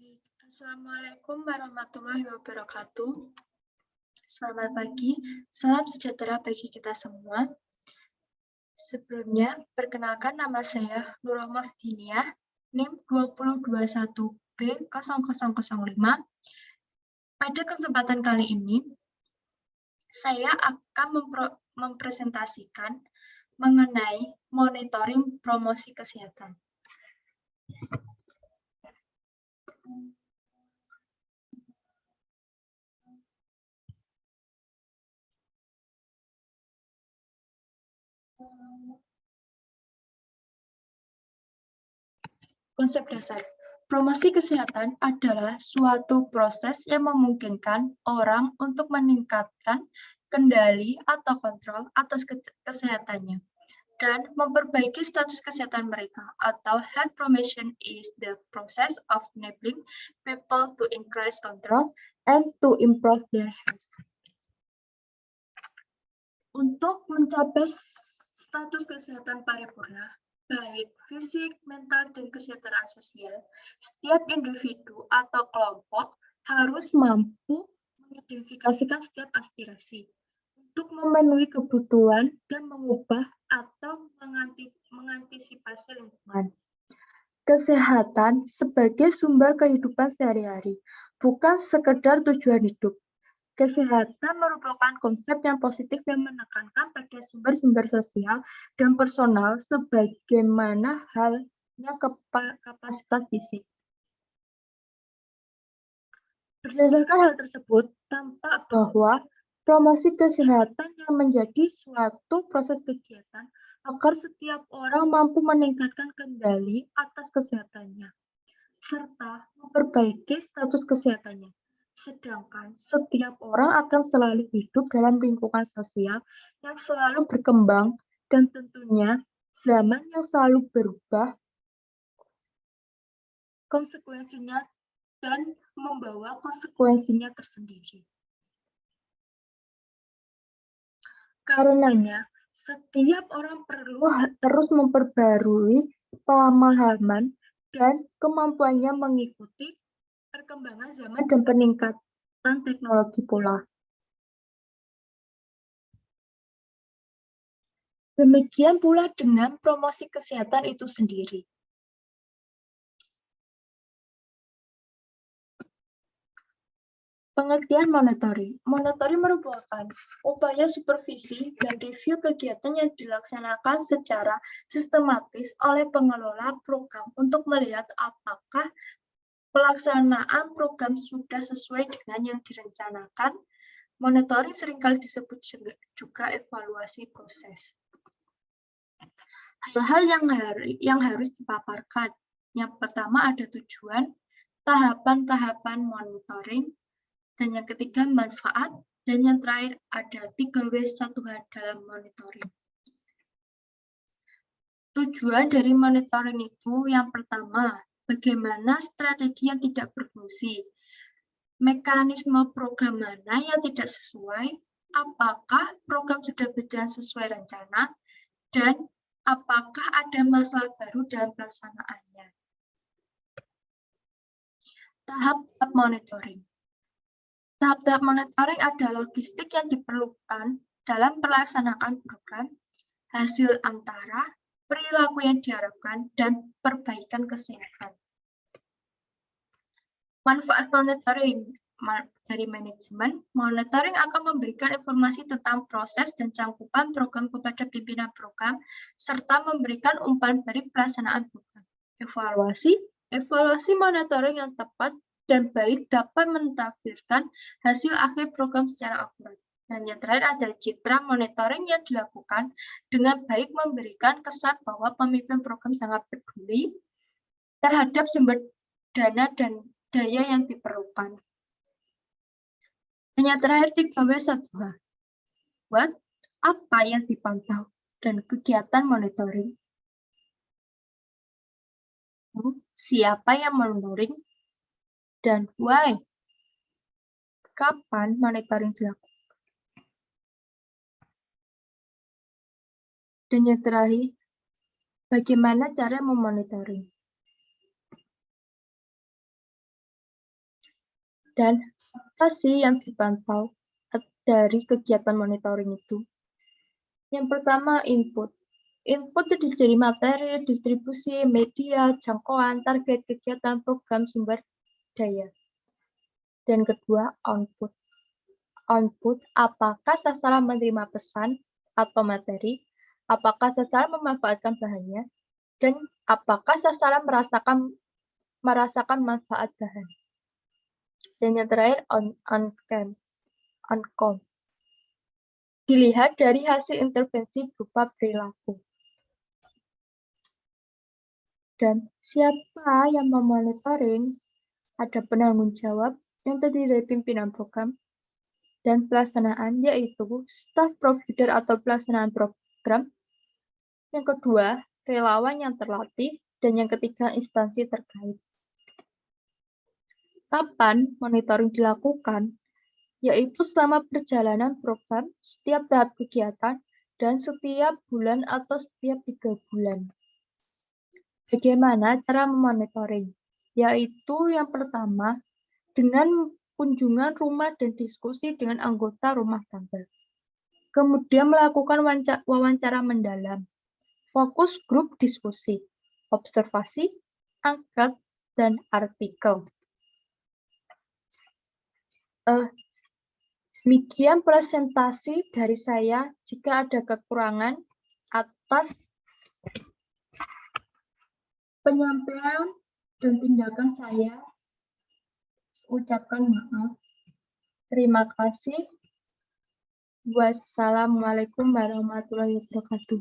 Baik, Assalamualaikum warahmatullahi wabarakatuh. Selamat pagi, salam sejahtera bagi kita semua. Sebelumnya, perkenalkan nama saya Nurrohmah Diniyah, NIM 2021B0005. Pada kesempatan kali ini, saya akan mempresentasikan mengenai monitoring promosi kesehatan. Konsep dasar. Promosi kesehatan adalah suatu proses yang memungkinkan orang untuk meningkatkan kendali atau kontrol atas kesehatannya dan memperbaiki status kesehatan mereka, atau health promotion is the process of enabling people to increase control and to improve their health. Untuk mencapai status kesehatan paripurna, baik fisik, mental, dan kesejahteraan sosial, setiap individu atau kelompok harus mampu mengidentifikasikan setiap aspirasi untuk memenuhi kebutuhan dan mengubah atau mengantisipasi lingkungan. Kesehatan sebagai sumber kehidupan sehari-hari, bukan sekedar tujuan hidup. Kesehatan merupakan konsep yang positif yang menekankan pada sumber-sumber sosial dan personal sebagaimana halnya kapasitas fisik. Berdasarkan hal tersebut, tampak bahwa promosi kesehatan yang menjadi suatu proses kegiatan agar setiap orang mampu meningkatkan kendali atas kesehatannya, serta memperbaiki status kesehatannya. Sedangkan setiap orang akan selalu hidup dalam lingkungan sosial yang selalu berkembang dan tentunya zaman yang selalu berubah, konsekuensinya dan membawa konsekuensinya tersendiri. Karenanya, setiap orang perlu terus memperbarui pemahaman dan kemampuannya mengikuti perkembangan zaman dan peningkatan teknologi pula. Demikian pula dengan promosi kesehatan itu sendiri. Pengertian monitoring. Monitoring merupakan upaya supervisi dan review kegiatan yang dilaksanakan secara sistematis oleh pengelola program untuk melihat apakah pelaksanaan program sudah sesuai dengan yang direncanakan. Monitoring seringkali disebut juga evaluasi proses. Hal-hal yang harus dipaparkan. Yang pertama ada tujuan, tahapan-tahapan monitoring, dan yang ketiga manfaat, dan yang terakhir ada 3W1H dalam monitoring. Tujuan dari monitoring itu yang pertama, bagaimana strategi yang tidak berfungsi, mekanisme program mana yang tidak sesuai, apakah program sudah berjalan sesuai rencana, dan apakah ada masalah baru dalam pelaksanaannya. Tahap-tahap monitoring. Tahap-tahap monitoring adalah logistik yang diperlukan dalam pelaksanaan program, hasil antara, perilaku yang diharapkan, dan perbaikan kesehatan. Manfaat monitoring dari manajemen, monitoring akan memberikan informasi tentang proses dan cakupan program kepada pimpinan program, serta memberikan umpan balik pelaksanaan program. Evaluasi monitoring yang tepat dan baik dapat menampilkan hasil akhir program secara akurat. Dan yang terakhir adalah citra monitoring yang dilakukan dengan baik memberikan kesan bahwa pemimpin program sangat peduli terhadap sumber dana dan daya yang diperlukan. Dan yang terakhir 3W1H. What? Apa yang dipantau dan kegiatan monitoring? Siapa yang monitoring? Dan why? Kapan monitoring dilakukan? Dan yang terakhir, bagaimana cara memonitoring? Dan apa sih yang dipantau dari kegiatan monitoring itu? Yang pertama, input. Input terdiri dari materi, distribusi, media, jangkauan, target kegiatan, program, sumber daya. Dan kedua, output. Output, apakah sasaran menerima pesan atau materi, apakah sasaran memanfaatkan bahannya, dan apakah sasaran merasakan manfaat bahan. Dan yang terakhir, outcome. Dilihat dari hasil intervensi berupa perilaku. Dan siapa yang memonitoring? Ada penanggung jawab yang terdiri dari pimpinan program dan pelaksanaan, yaitu staf provider atau pelaksanaan program. Yang kedua, relawan yang terlatih. Dan yang ketiga, instansi terkait. Kapan monitoring dilakukan? Yaitu selama perjalanan program, setiap tahap kegiatan, dan setiap bulan atau setiap 3 bulan. Bagaimana cara memonitoring? Yaitu yang pertama, dengan kunjungan rumah dan diskusi dengan anggota rumah tangga. Kemudian melakukan wawancara mendalam, fokus grup diskusi, observasi, angkat, dan artikel. Demikian presentasi dari saya. Jika ada kekurangan atas penyampaian dan tindakan saya, ucapkan maaf. Terima kasih. Wassalamualaikum warahmatullahi wabarakatuh.